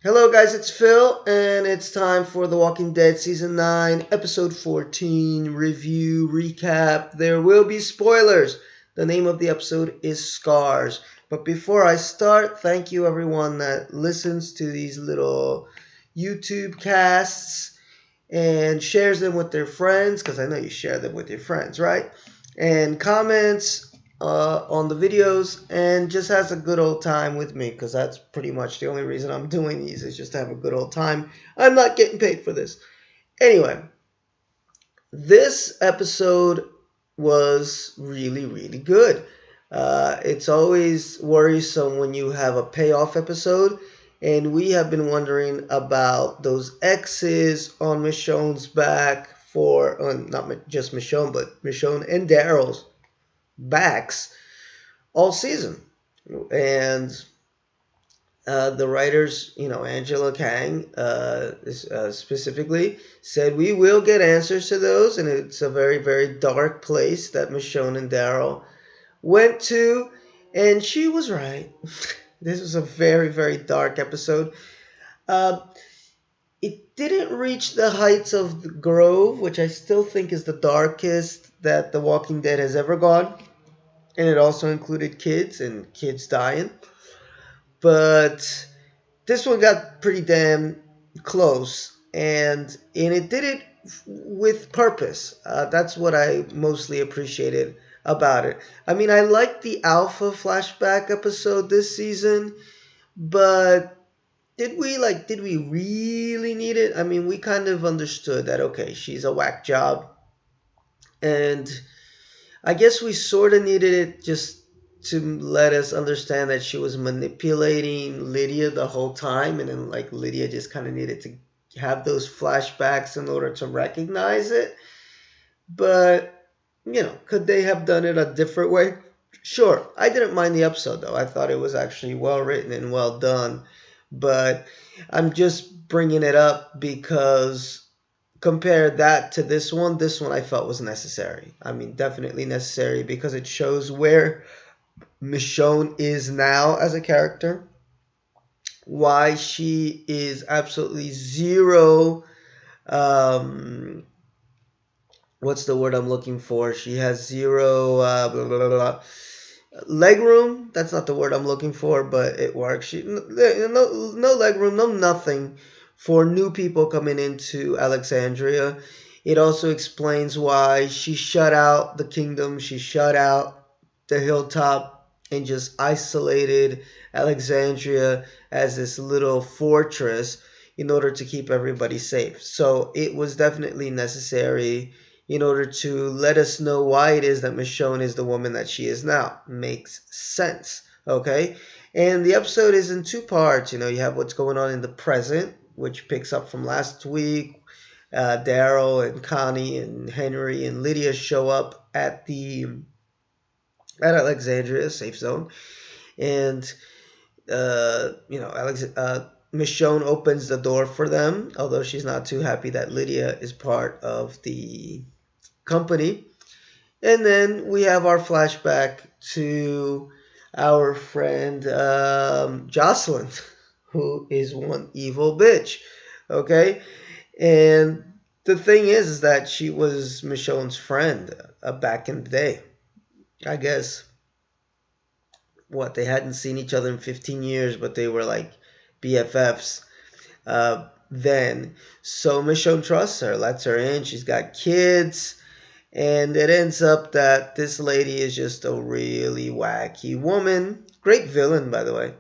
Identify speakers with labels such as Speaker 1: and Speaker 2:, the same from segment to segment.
Speaker 1: Hello, guys, it's Phil, and it's time for The Walking Dead Season 9, Episode 14 review recap. There will be spoilers. The name of the episode is Scars. But before I start, thank you everyone that listens to these little YouTube casts and shares them with their friends, because I know you share them with your friends, right? And comments on the videos and just has a good old time with me, because that's pretty much the only reason I'm doing these, is just to have a good old time. I'm not getting paid for this. Anyway, this episode was really, really good. It's always worrisome when you have a payoff episode, and we have been wondering about those X's on Michonne's back for, not just Michonne, but Michonne and Daryl's backs all season. And the writers, Angela Kang specifically said we will get answers to those, and it's a very, very dark place that Michonne and Daryl went to, and she was right. This was a very, very dark episode. Uh, it didn't reach the heights of the Grove, which I still think is the darkest that The Walking Dead has ever gone, and it also included kids and kids dying. But this one got pretty damn close, and it did it with purpose. That's what I mostly appreciated about it. I mean, I liked the Alpha flashback episode this season, but did we really need it? I mean, we kind of understood that, okay, she's a whack job, and I guess we sort of needed it just to let us understand that she was manipulating Lydia the whole time, and then like Lydia just kind of needed to have those flashbacks in order to recognize it. But could they have done it a different way? Sure. I didn't mind the episode though. I thought it was actually well written and well done. But I'm just bringing it up because compare that to this one I felt was necessary. I mean, definitely necessary, because it shows where Michonne is now as a character, why she is absolutely zero. What's the word I'm looking for? She has zero blah, blah, blah, leg room. That's not the word I'm looking for, but it works. No leg room, no nothing for new people coming into Alexandria. It also explains why she shut out the kingdom. She shut out the hilltop and just isolated Alexandria as this little fortress in order to keep everybody safe. So it was definitely necessary in order to let us know why it is that Michonne is the woman that she is now. Makes sense, okay? And the episode is in two parts. You have what's going on in the present, which picks up from last week. Daryl and Connie and Henry and Lydia show up at Alexandria safe zone, and Michonne opens the door for them, although she's not too happy that Lydia is part of the company. And then we have our flashback to our friend Jocelyn, who is one evil bitch. Okay? And the thing is that she was Michonne's friend back in the day. I guess, they hadn't seen each other in 15 years, but they were like BFFs then. So Michonne trusts her, lets her in. She's got kids. And it ends up that this lady is just a really wacky woman. Great villain, by the way.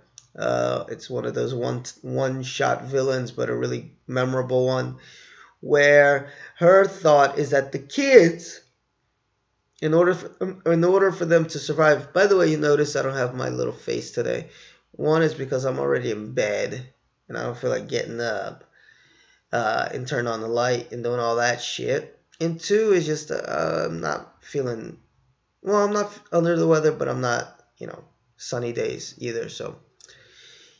Speaker 1: It's one of those one-shot villains, but a really memorable one, where her thought is that the kids, in order for them to survive. By the way, you notice I don't have my little face today. One is because I'm already in bed, and I don't feel like getting up and turn on the light and doing all that shit. And two is just I'm not feeling, I'm not under the weather, but I'm not, sunny days either. So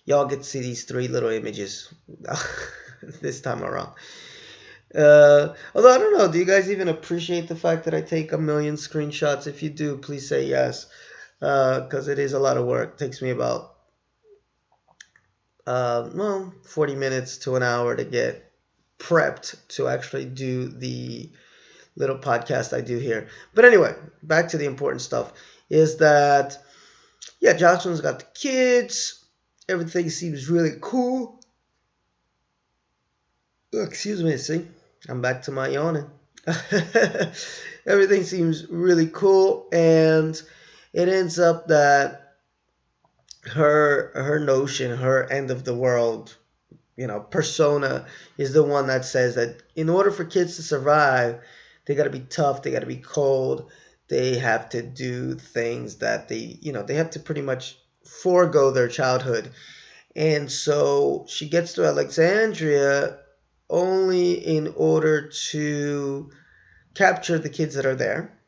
Speaker 1: y'all get to see these three little images this time around. Although I don't know, do you guys even appreciate the fact that I take a million screenshots? If you do, please say yes, because it is a lot of work. It takes me about well, 40 minutes to an hour to get prepped to actually do the little podcast I do here. But anyway, back to the important stuff is that, yeah, Jocelyn's got the kids. Everything seems really cool. Excuse me, see? I'm back to my yawning. Everything seems really cool, and it ends up that her notion, her end of the world, persona is the one that says that in order for kids to survive, they got to be tough, they got to be cold, they have to do things that they have to pretty much forego their childhood. And so she gets to Alexandria only in order to capture the kids that are there.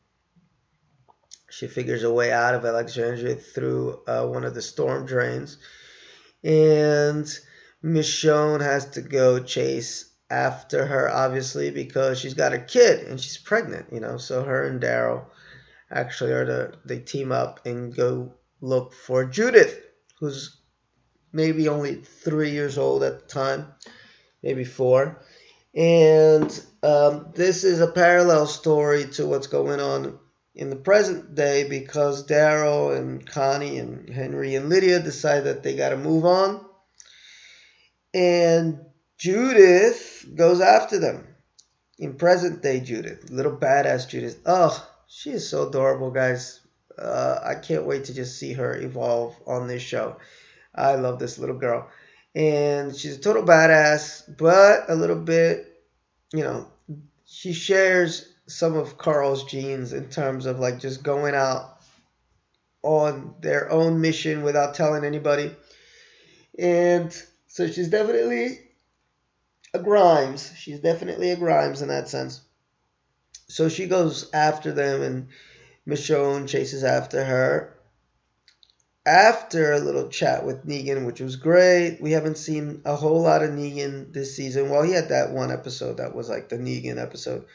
Speaker 1: She figures a way out of Alexandria through one of the storm drains. And Michonne has to go chase after her, obviously, because she's got a kid and she's pregnant, So her and Daryl actually they team up and go look for Judith, who's maybe only 3 years old at the time, maybe 4. And this is a parallel story to what's going on in the present day, because Daryl and Connie and Henry and Lydia decide that they got to move on. And Judith goes after them. In present day Judith, little badass Judith. Oh, she is so adorable, guys. I can't wait to just see her evolve on this show. I love this little girl. And she's a total badass, but a little bit, she shares some of Carl's genes in terms of like just going out on their own mission without telling anybody. And so she's definitely a Grimes. She's definitely a Grimes in that sense. So she goes after them, and Michonne chases after her. After a little chat with Negan, which was great. We haven't seen a whole lot of Negan this season. Well, he had that one episode that was like the Negan episode.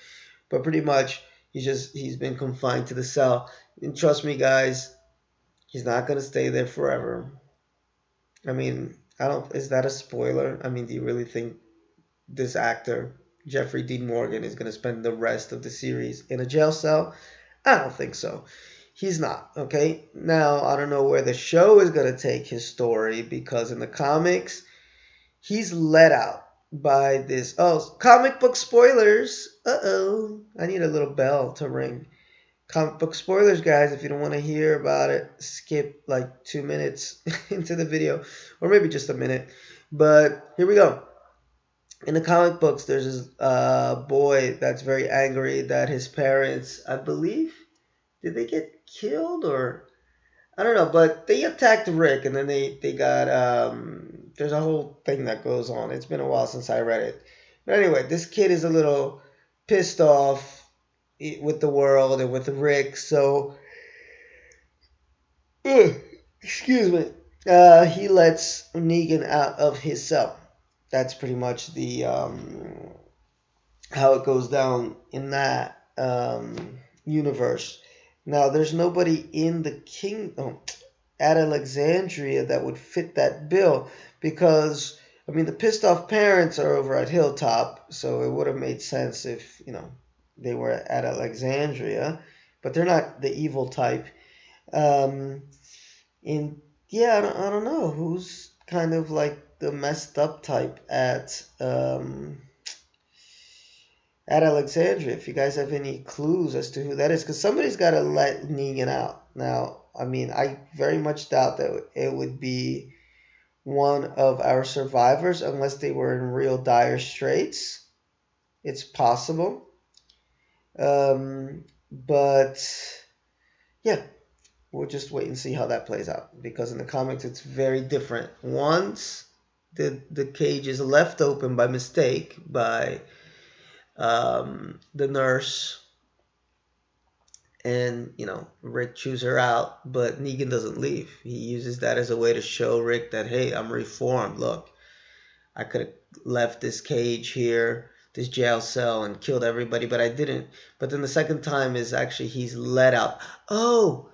Speaker 1: But pretty much he's been confined to the cell. And trust me, guys, he's not going to stay there forever. I mean, is that a spoiler? I mean, do you really think this actor, Jeffrey Dean Morgan, is going to spend the rest of the series in a jail cell? I don't think so. He's not, okay? Now, I don't know where the show is going to take his story, because in the comics, he's let out by this. Oh, comic book spoilers. Uh-oh. I need a little bell to ring. Comic book spoilers, guys. If you don't want to hear about it, skip like 2 minutes into the video, or maybe just a minute. But here we go. In the comic books, there's this boy that's very angry that his parents, I believe, did they get killed, or I don't know, but they attacked Rick, and then they got there's a whole thing that goes on. It's been a while since I read it, but anyway, this kid is a little pissed off with the world and with Rick, so excuse me, he lets Negan out of his cell. That's pretty much the how it goes down in that universe. Now, there's nobody in the kingdom at Alexandria that would fit that bill, because, I mean, the pissed off parents are over at Hilltop, so it would have made sense if, they were at Alexandria, but they're not the evil type. And yeah, I don't know who's kind of like the messed up type at Alexandria. If you guys have any clues as to who that is, because somebody's got to let Negan out. Now, I mean, I very much doubt that it would be one of our survivors unless they were in real dire straits. It's possible. But yeah, we'll just wait and see how that plays out, because in the comics it's very different. Once the cage is left open by mistake by the nurse, and Rick chews her out, but Negan doesn't leave. He uses that as a way to show Rick that, hey, I'm reformed. Look, I could have left this cage here, this jail cell, and killed everybody, but I didn't. But then the second time is actually he's let out. Oh,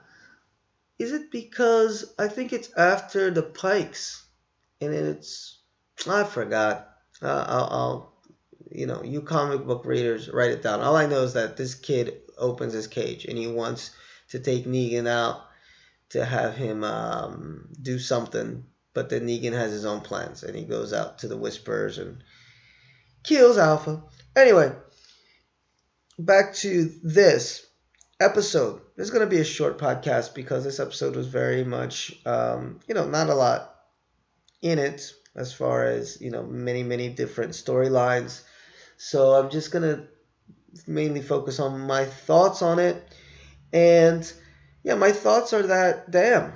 Speaker 1: is it because I think it's after the Pikes and it's I forgot. I'll you comic book readers write it down. All I know is that this kid opens his cage and he wants to take Negan out to have him do something, but then Negan has his own plans and he goes out to the Whisperers and kills Alpha. Anyway, back to this episode. This is going to be a short podcast because this episode was very much, not a lot in it as far as, many, many different storylines. So I'm just going to mainly focus on my thoughts on it. And yeah, my thoughts are that, damn,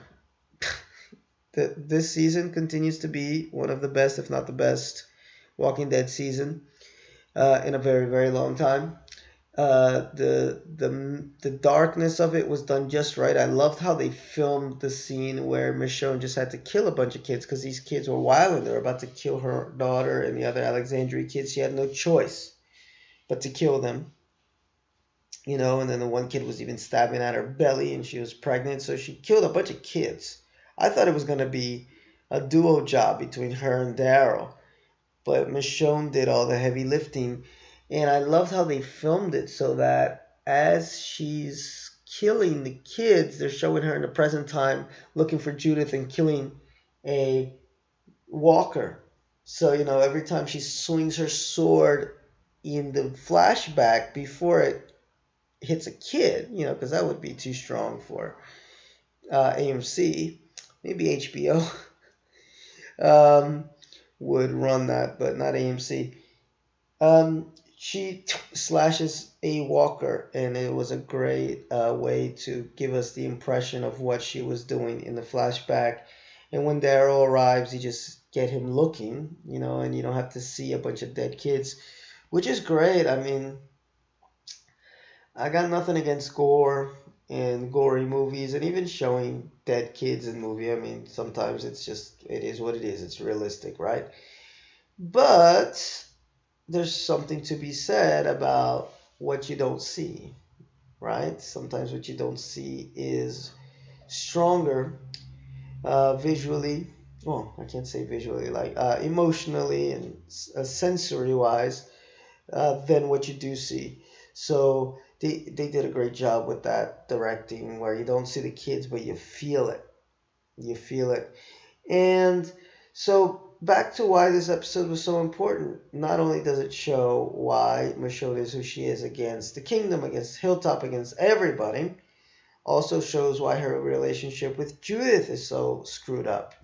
Speaker 1: this season continues to be one of the best, if not the best, Walking Dead season in a very, very long time. The darkness of it was done just right. I loved how they filmed the scene where Michonne just had to kill a bunch of kids because these kids were wild. They were about to kill her daughter and the other Alexandria kids. She had no choice but to kill them. And then the one kid was even stabbing at her belly and she was pregnant, so she killed a bunch of kids. I thought it was going to be a duo job between her and Daryl, but Michonne did all the heavy lifting. And I loved how they filmed it so that as she's killing the kids, they're showing her in the present time looking for Judith and killing a walker. So, every time she swings her sword in the flashback before it hits a kid, because that would be too strong for AMC. Maybe HBO would run that, but not AMC. She slashes a walker, and it was a great way to give us the impression of what she was doing in the flashback. And when Daryl arrives, you just get him looking, and you don't have to see a bunch of dead kids, which is great. I mean, I got nothing against gore and gory movies and even showing dead kids in movie. I mean, sometimes it is what it is. It's realistic, right? But there's something to be said about what you don't see, right? Sometimes what you don't see is stronger visually. Well, I can't say visually, like emotionally and sensory-wise than what you do see. So they did a great job with that directing where you don't see the kids, but you feel it. You feel it. And so back to why this episode was so important. Not only does it show why Michonne is who she is against the Kingdom, against Hilltop, against everybody, also shows why her relationship with Judith is so screwed up,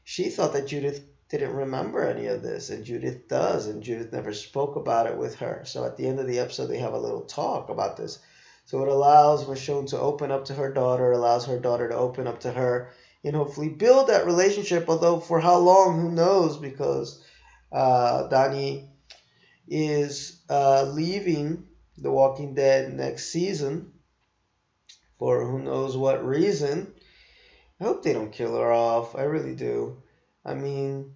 Speaker 1: She thought that Judith didn't remember any of this, and Judith does, and Judith never spoke about it with her. So at the end of the episode, they have a little talk about this. So it allows Michonne to open up to her daughter, allows her daughter to open up to her, and hopefully build that relationship, although for how long, who knows, because Dani is leaving The Walking Dead next season for who knows what reason. I hope they don't kill her off. I really do. I mean,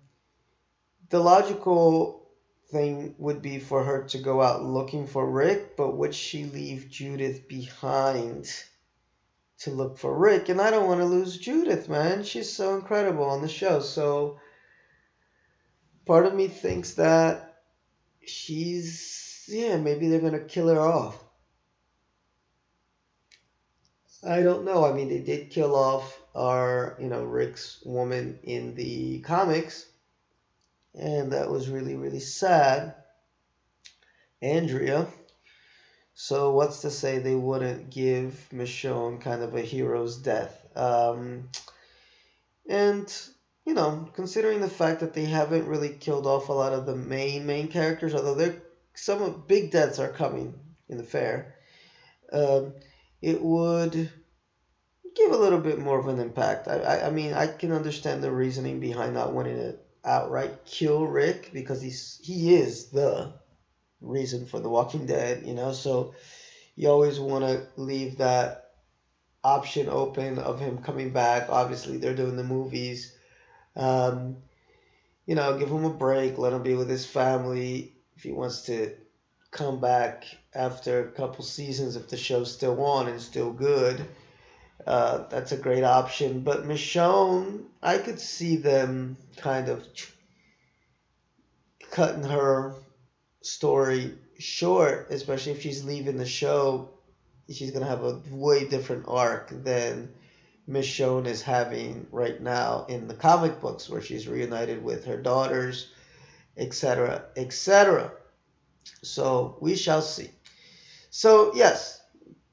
Speaker 1: the logical thing would be for her to go out looking for Rick, but would she leave Judith behind to look for Rick? And I don't want to lose Judith, man. She's so incredible on the show. So part of me thinks that maybe they're going to kill her off. I don't know. I mean, they did kill off Rick's woman in the comics, and that was really, really sad. Andrea. So what's to say they wouldn't give Michonne kind of a hero's death? And, considering the fact that they haven't really killed off a lot of the main characters, although some big deaths are coming in the fair, it would give a little bit more of an impact. I mean, I can understand the reasoning behind not wanting to outright kill Rick, because he is the reason for The Walking Dead, so you always want to leave that option open of him coming back. Obviously, they're doing the movies. Give him a break, let him be with his family. If he wants to come back after a couple seasons, if the show's still on and still good, That's a great option. But Michonne, I could see them kind of cutting her story short, especially if she's leaving the show. She's gonna have a way different arc than Michonne is having right now in the comic books, where she's reunited with her daughters, etc., etc. So we shall see. So yes,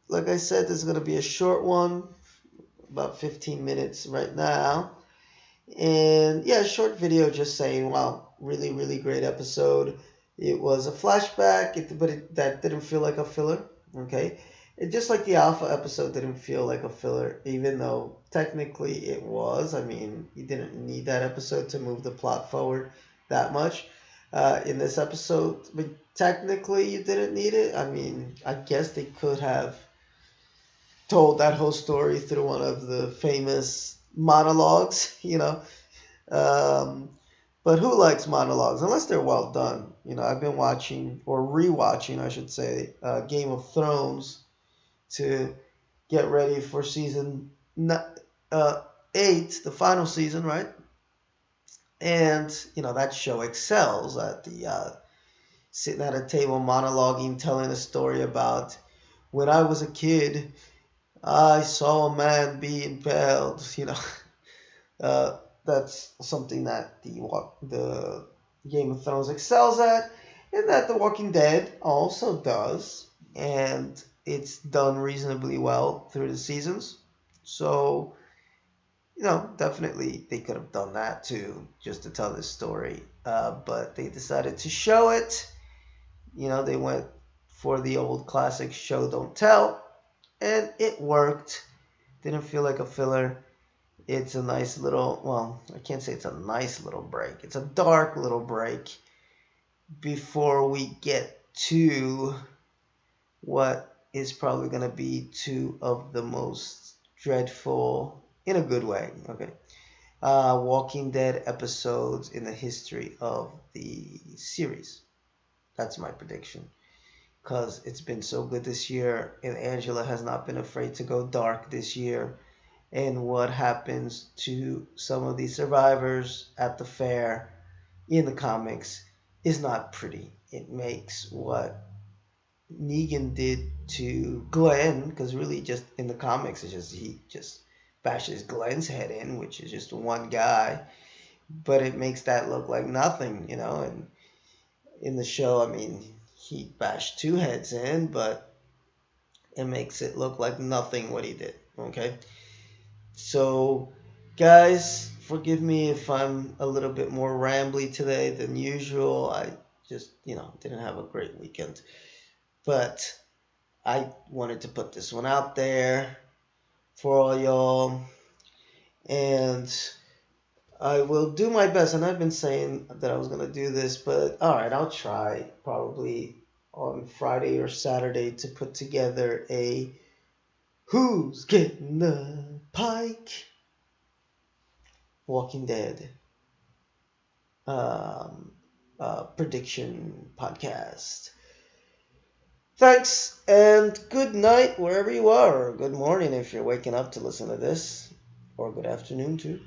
Speaker 1: like I said, this is gonna be a short one, about 15 minutes right now. And yeah, short video just saying, wow, really, really great episode. It was a flashback, that didn't feel like a filler, okay? It just like the Alpha episode didn't feel like a filler, even though technically it was. I mean, you didn't need that episode to move the plot forward that much. In this episode, but technically you didn't need it. I mean, I guess they could have told that whole story through one of the famous monologues, you know. Um, but who likes monologues unless they're well done? You know, I've been watching or rewatching, I should say, Game of Thrones to get ready for season 8, the final season, right? And you know that show excels at the sitting at a table monologuing, telling a story about when I was a kid, I saw a man be impaled. You know, that's something that the Game of Thrones excels at, and that The Walking Dead also does, and it's done reasonably well through the seasons. So, you know, definitely they could have done that too, just to tell this story. But they decided to show it. You know, they went for the old classic show don't tell, and it worked. Didn't feel like a filler. It's a nice little, well, I can't say it's a nice little break. It's a dark little break before we get to what is probably going to be two of the most dreadful, in a good way, okay, Walking Dead episodes in the history of the series. That's my prediction. Because it's been so good this year, and Angela has not been afraid to go dark this year. And what happens to some of these survivors at the fair in the comics is not pretty. It makes what Negan did to Glenn, because really just in the comics it's just he just bashes Glenn's head in, which is just one guy, but it makes that look like nothing, you know. And in the show, I mean, he bashed two heads in, but it makes it look like nothing what he did, okay? So, guys, forgive me if I'm a little bit more rambly today than usual. I just, you know, didn't have a great weekend. But I wanted to put this one out there for all y'all. And I will do my best. And I've been saying that I was going to do this, but all right, I'll try probably on Friday or Saturday to put together a Who's Getting the Pike? Walking Dead prediction podcast. Thanks, and good night wherever you are, or good morning if you're waking up to listen to this, or good afternoon too.